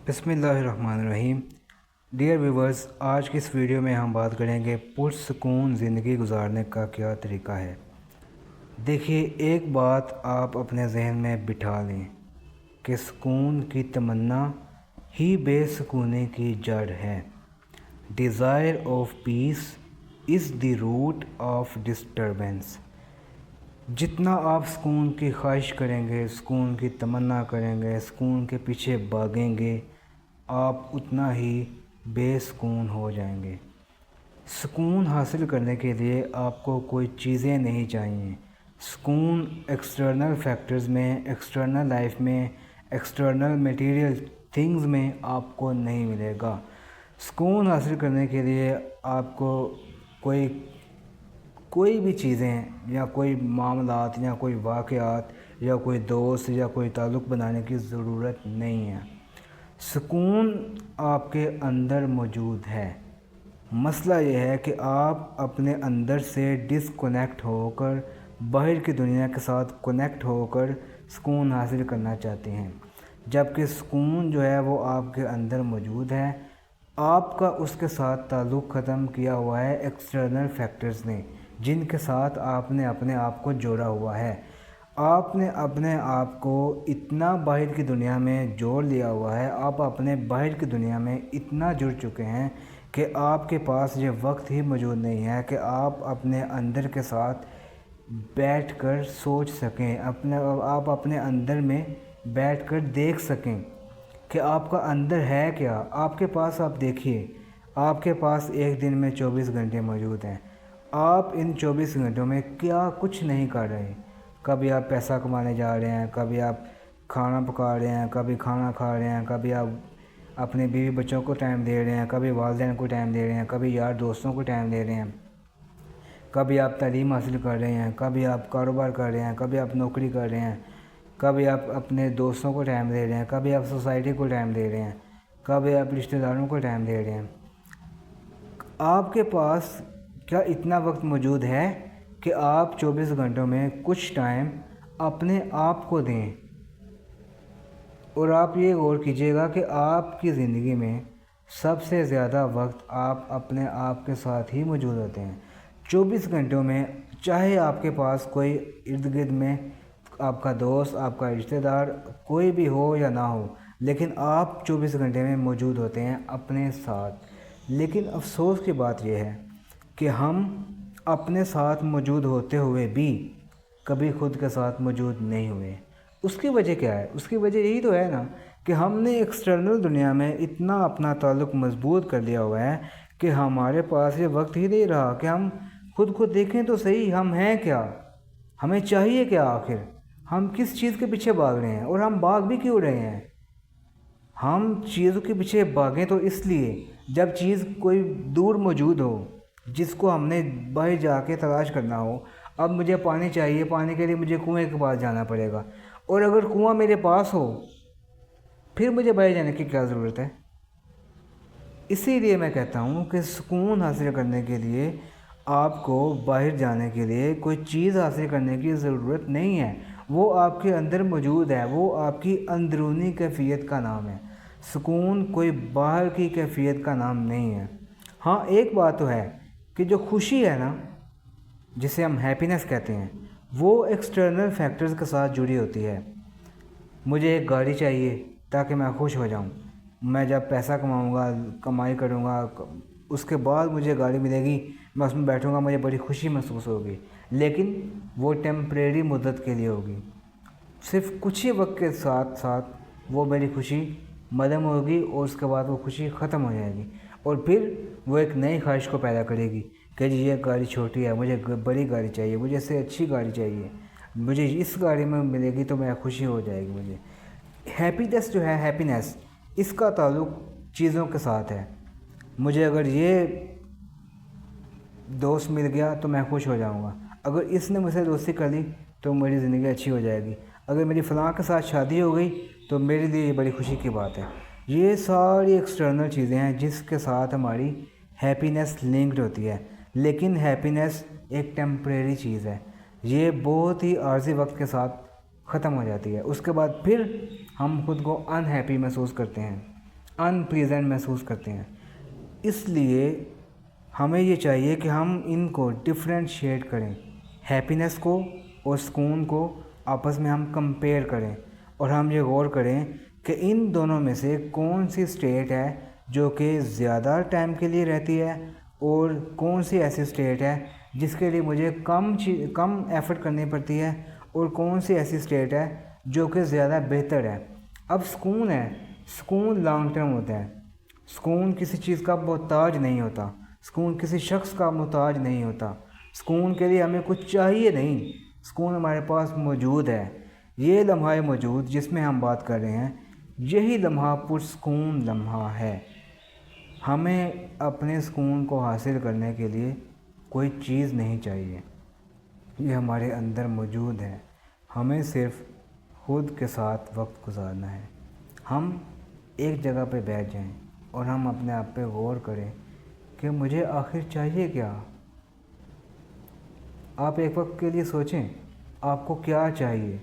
بسم اللہ الرحمن الرحیم۔ ڈیئر ویورز، آج کی اس ویڈیو میں ہم بات کریں گے پرسکون زندگی گزارنے کا کیا طریقہ ہے۔ دیکھیے، ایک بات آپ اپنے ذہن میں بٹھا لیں کہ سکون کی تمنا ہی بے سکونی کی جڑ ہے۔ Desire of peace is the root of disturbance. جتنا آپ سکون کی خواہش کریں گے، سکون کی تمنا کریں گے، سکون کے پیچھے بھاگیں گے، آپ اتنا ہی بے سکون ہو جائیں گے۔ سکون حاصل کرنے کے لیے آپ کو کوئی چیزیں نہیں چاہیے۔ سکون ایکسٹرنل فیکٹرز میں، ایکسٹرنل لائف میں، ایکسٹرنل میٹیریل تھنگز میں آپ کو نہیں ملے گا۔ سکون حاصل کرنے کے لیے آپ کو کوئی بھی چیزیں یا کوئی معاملات یا کوئی واقعات یا کوئی دوست یا کوئی تعلق بنانے کی ضرورت نہیں ہے۔ سکون آپ کے اندر موجود ہے۔ مسئلہ یہ ہے کہ آپ اپنے اندر سے ڈسکنیکٹ ہو کر باہر کی دنیا کے ساتھ کنیکٹ ہو کر سکون حاصل کرنا چاہتے ہیں، جبکہ سکون جو ہے وہ آپ کے اندر موجود ہے۔ آپ کا اس کے ساتھ تعلق ختم کیا ہوا ہے ایکسٹرنل فیکٹرز نے، جن کے ساتھ آپ نے اپنے آپ کو جوڑا ہوا ہے۔ آپ نے اپنے آپ کو اتنا باہر کی دنیا میں جوڑ لیا ہوا ہے، آپ اپنے باہر کی دنیا میں اتنا جڑ چکے ہیں کہ آپ کے پاس یہ وقت ہی موجود نہیں ہے کہ آپ اپنے اندر کے ساتھ بیٹھ کر سوچ سکیں، آپ اپنے اندر میں بیٹھ کر دیکھ سکیں کہ آپ کا اندر ہے کیا۔ آپ کے پاس آپ دیکھیے، آپ کے پاس ایک دن میں 24 گھنٹے موجود ہیں۔ آپ ان 24 گھنٹوں میں کیا کچھ نہیں کر رہے۔ کبھی آپ پیسہ کمانے جا رہے ہیں، کبھی آپ کھانا پکا رہے ہیں، کبھی کھانا کھا رہے ہیں، کبھی آپ اپنے بیوی بچوں کو ٹائم دے رہے ہیں، کبھی والدین کو ٹائم دے رہے ہیں، کبھی یار دوستوں کو ٹائم دے رہے ہیں، کبھی آپ تعلیم حاصل کر رہے ہیں، کبھی آپ کاروبار کر رہے ہیں، کبھی آپ نوکری کر رہے ہیں، کبھی آپ اپنے دوستوں کو ٹائم دے رہے ہیں، کبھی آپ سوسائٹی کو ٹائم دے رہے ہیں، کبھی آپ رشتہ داروں کو ٹائم دے رہے ہیں۔ آپ کے پاس کیا اتنا وقت موجود ہے کہ آپ 24 گھنٹوں میں کچھ ٹائم اپنے آپ کو دیں؟ اور آپ یہ غور کیجئے گا کہ آپ کی زندگی میں سب سے زیادہ وقت آپ اپنے آپ کے ساتھ ہی موجود ہوتے ہیں۔ 24 گھنٹوں میں چاہے آپ کے پاس کوئی ارد گرد میں آپ کا دوست، آپ کا رشتہ دار کوئی بھی ہو یا نہ ہو، لیکن آپ 24 گھنٹے میں موجود ہوتے ہیں اپنے ساتھ۔ لیکن افسوس کی بات یہ ہے کہ ہم اپنے ساتھ موجود ہوتے ہوئے بھی کبھی خود کے ساتھ موجود نہیں ہوئے۔ اس کی وجہ کیا ہے؟ اس کی وجہ یہی تو ہے نا کہ ہم نے ایکسٹرنل دنیا میں اتنا اپنا تعلق مضبوط کر لیا ہوا ہے کہ ہمارے پاس یہ وقت ہی نہیں رہا کہ ہم خود کو دیکھیں تو صحیح، ہم ہیں کیا، ہمیں چاہیے کیا، آخر ہم کس چیز کے پیچھے بھاگ رہے ہیں اور ہم بھاگ بھی کیوں رہے ہیں۔ ہم چیزوں کے پیچھے بھاگیں تو اس لیے جب چیز کوئی دور موجود ہو جس کو ہم نے باہر جا کے تلاش کرنا ہو۔ اب مجھے پانی چاہیے، پانی کے لیے مجھے کنویں کے پاس جانا پڑے گا، اور اگر کنواں میرے پاس ہو پھر مجھے باہر جانے کی کیا ضرورت ہے؟ اسی لیے میں کہتا ہوں کہ سکون حاصل کرنے کے لیے آپ کو باہر جانے کے لیے کوئی چیز حاصل کرنے کی ضرورت نہیں ہے، وہ آپ کے اندر موجود ہے، وہ آپ کی اندرونی کیفیت کا نام ہے۔ سکون کوئی باہر کی کیفیت کا نام نہیں ہے۔ ہاں، ایک بات تو ہے کہ جو خوشی ہے نا، جسے ہم ہیپینس کہتے ہیں، وہ ایکسٹرنل فیکٹرز کے ساتھ جڑی ہوتی ہے۔ مجھے ایک گاڑی چاہیے تاکہ میں خوش ہو جاؤں۔ میں جب پیسہ کماؤں گا، کمائی کروں گا، اس کے بعد مجھے گاڑی ملے گی، میں اس میں بیٹھوں گا، مجھے بڑی خوشی محسوس ہوگی، لیکن وہ ٹیمپریری مدت کے لیے ہوگی۔ صرف کچھ ہی وقت کے ساتھ ساتھ وہ میری خوشی مدم ہوگی اور اس کے بعد وہ خوشی ختم ہو جائے گی، اور پھر وہ ایک نئی خواہش کو پیدا کرے گی کہ جی یہ گاڑی چھوٹی ہے، مجھے بڑی گاڑی چاہیے، مجھے اس سے اچھی گاڑی چاہیے، مجھے اس گاڑی میں ملے گی تو میں خوشی ہو جائے گی مجھے۔ ہیپینس جو ہے، ہیپینس، اس کا تعلق چیزوں کے ساتھ ہے۔ مجھے اگر یہ دوست مل گیا تو میں خوش ہو جاؤں گا، اگر اس نے مجھ سے دوستی کر لی تو میری زندگی اچھی ہو جائے گی، اگر میری فلاں کے ساتھ شادی ہو گئی تو میرے لیے یہ بڑی خوشی کی بات ہے۔ یہ ساری ایکسٹرنل چیزیں ہیں جس کے ساتھ ہماری ہیپینس لنکڈ ہوتی ہے، لیکن ہیپینس ایک ٹیمپریری چیز ہے، یہ بہت ہی عارضی وقت کے ساتھ ختم ہو جاتی ہے، اس کے بعد پھر ہم خود کو ان ہیپی محسوس کرتے ہیں۔ अनप्लीजेंट महसूस करते हैं। इसलिए हमें ये चाहिए कि हम इनको डिफरेंशिएट करें, हैप्पीनेस को और सुकून को आपस में हम कंपेयर करें और हम ये गौर करें कि इन दोनों में से कौन सी स्टेट है जो कि ज़्यादा टाइम के लिए रहती है और कौन सी ऐसी स्टेट है जिसके लिए मुझे कम एफ़र्ट करनी पड़ती है और कौन सी ऐसी स्टेट है जो कि ज़्यादा बेहतर है। अब सुकून है, सुकून लॉन्ग टर्म होता है, सुकून किसी चीज़ का मोहताज नहीं होता, सुकून किसी शख्स का मोहताज नहीं होता, सुकून के लिए हमें कुछ चाहिए नहीं, सुकून हमारे पास मौजूद है। ये लम्हा मौजूद जिसमें हम बात कर रहे हैं, यही लम्हा पुरसुकून लम्हा है। हमें अपने सुकून को हासिल करने के लिए कोई चीज़ नहीं चाहिए, ये हमारे अंदर मौजूद है। हमें सिर्फ़ खुद के साथ वक्त गुजारना है। हम एक जगह पे बैठ जाएं और हम अपने आप पे गौर करें कि मुझे आखिर चाहिए क्या। आप एक वक्त के लिए सोचें आपको क्या चाहिए।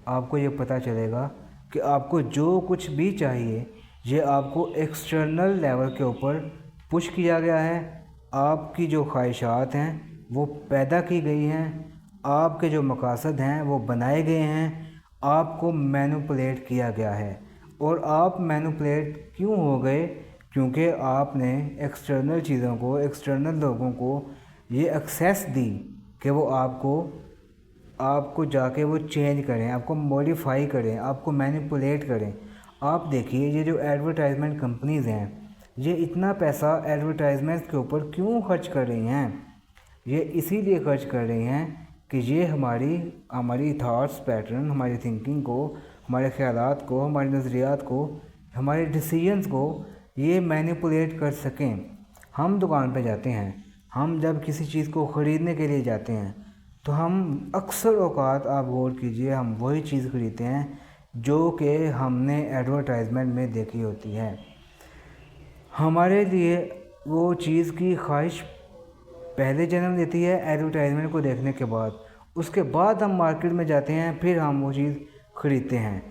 आपको ये पता चलेगा कि आपको जो कुछ भी चाहिए ये आपको एक्सटर्नल लेवल के ऊपर पुश किया गया है। आपकी जो ख्वाहिशात हैं वो पैदा की गई हैं, आपके जो मकासद हैं वो बनाए गए हैं, आपको मैनिपुलेट किया गया है। और आप मैनिपुलेट क्यों हो गए? क्योंकि आपने एक्सटर्नल चीज़ों को, एक्सटर्नल लोगों को ये एक्सेस दी कि वो आपको जाके वो चेंज करें, आपको मॉडिफाई करें, आपको मैनिपुलेट करें। आप देखिए ये जो एडवर्टाइजमेंट कंपनीज़ हैं ये इतना पैसा एडवर्टाइजमेंट के ऊपर क्यों खर्च कर रही हैं? ये इसीलिए खर्च कर रही हैं कि ये हमारी थॉट्स पैटर्न, हमारी थिंकिंग को, हमारे ख़यालात को, हमारे नज़रियात को, हमारे डिसीजंस को ये मैनिपुलेट कर सकें। हम दुकान पे जाते हैं, हम जब किसी चीज़ को ख़रीदने के लिए जाते हैं तो हम अक्सर औक़ात, आप गौर कीजिए, हम वही चीज़ ख़रीदते हैं जो कि हमने एडवर्टाइजमेंट में देखी होती है। हमारे लिए वो चीज़ की ख्वाहिश पहले जन्म लेती है एडवर्टाइजमेंट को देखने के बाद। उसके बाद हम मार्केट में जाते हैं, फिर हम वो चीज़ ख़रीदते हैं।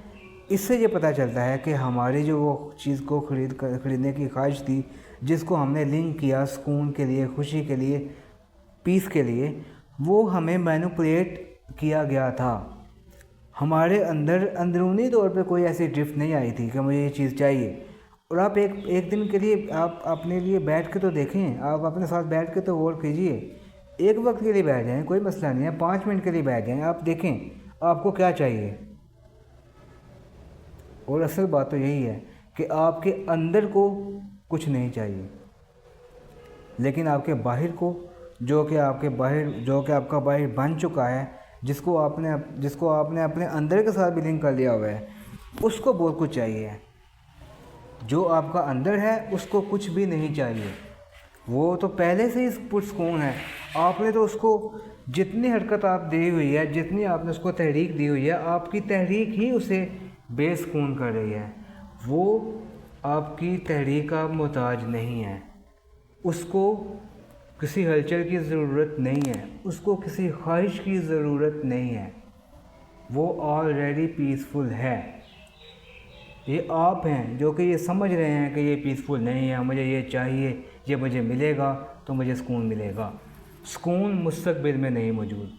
इससे ये पता चलता है कि हमारी जो वो चीज़ को ख़रीदने की ख्वाहिश थी, जिसको हमने लिंक किया सुकून के लिए, खुशी के लिए, पीस के लिए, वो हमें मैनिपुलेट किया गया था। हमारे अंदर अंदरूनी तौर पे कोई ऐसी ड्रिफ्ट नहीं आई थी कि मुझे ये चीज़ चाहिए। और आप एक दिन के लिए आप अपने लिए बैठ के तो देखें, आप अपने साथ बैठ के तो गौर कीजिए। एक वक्त के लिए बैठ जाएं, कोई मसला नहीं है, 5 मिनट के लिए बैठ जाएं, आप देखें आपको क्या चाहिए। और असल बात तो यही है कि आपके अंदर को कुछ नहीं चाहिए, लेकिन आपके बाहर को, जो कि आपका बाहर बन चुका है, जिसको आपने अपने अंदर के साथ भी लिंक कर लिया हुआ है, उसको बहुत कुछ चाहिए। जो आपका अंदर है उसको कुछ भी नहीं चाहिए, वो तो पहले से ही पुरसुकून है। आपने तो उसको जितनी हरकत आप दी हुई है, जितनी आपने उसको तहरीक दी हुई है, आपकी तहरीक ही उसे बेसुकून कर रही है। वो आपकी तहरीक का मोहताज नहीं है, उसको किसी हलचल की ज़रूरत नहीं है, उसको किसी ख्वाहिश की ज़रूरत नहीं है, वो ऑलरेडी पीसफुल है। ये आप हैं जो कि ये समझ रहे हैं कि ये पीसफुल नहीं है, मुझे ये चाहिए, ये मुझे मिलेगा तो मुझे सुकून मिलेगा। सुकून मुस्तक़बिल में नहीं मौजूद।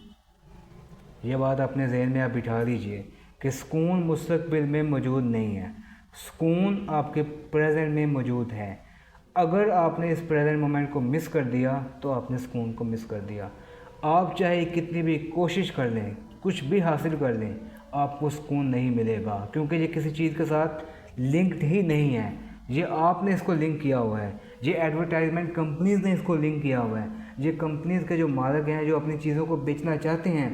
ये बात अपने ज़हन में आप बिठा लीजिए कि सुकून मुस्तक़बिल में मौजूद नहीं है, सुकून आपके प्रेजेंट में मौजूद है। अगर आपने इस प्रेजेंट मोमेंट को मिस कर दिया तो आपने सुकून को मिस कर दिया। आप चाहे कितनी भी कोशिश कर लें, कुछ भी हासिल कर लें, आपको सुकून नहीं मिलेगा, क्योंकि ये किसी चीज़ के साथ लिंक्ड ही नहीं है। ये आपने इसको लिंक किया हुआ है, ये एडवर्टाइजमेंट कंपनीज़ ने इसको लिंक किया हुआ है। ये कंपनीज़ के जो मालिक हैं, जो अपनी चीज़ों को बेचना चाहते हैं,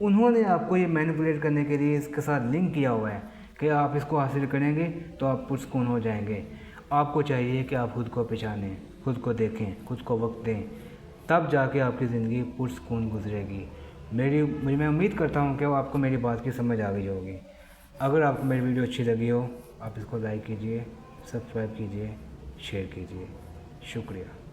उन्होंने आपको ये मैनिपुलेट करने के लिए इसके साथ लिंक किया हुआ है कि आप इसको हासिल करेंगे तो आप पुरसुकून हो जाएंगे। आपको चाहिए कि आप खुद को पहचानें, खुद को देखें, खुद को वक्त दें, तब जाके आपकी ज़िंदगी पुरसुकून गुजरेगी। मैं उम्मीद करता हूँ कि आपको मेरी बात की समझ आ गई होगी। अगर आपको मेरी वीडियो अच्छी लगी हो, आप इसको लाइक कीजिए, सब्सक्राइब कीजिए, शेयर कीजिए। शुक्रिया।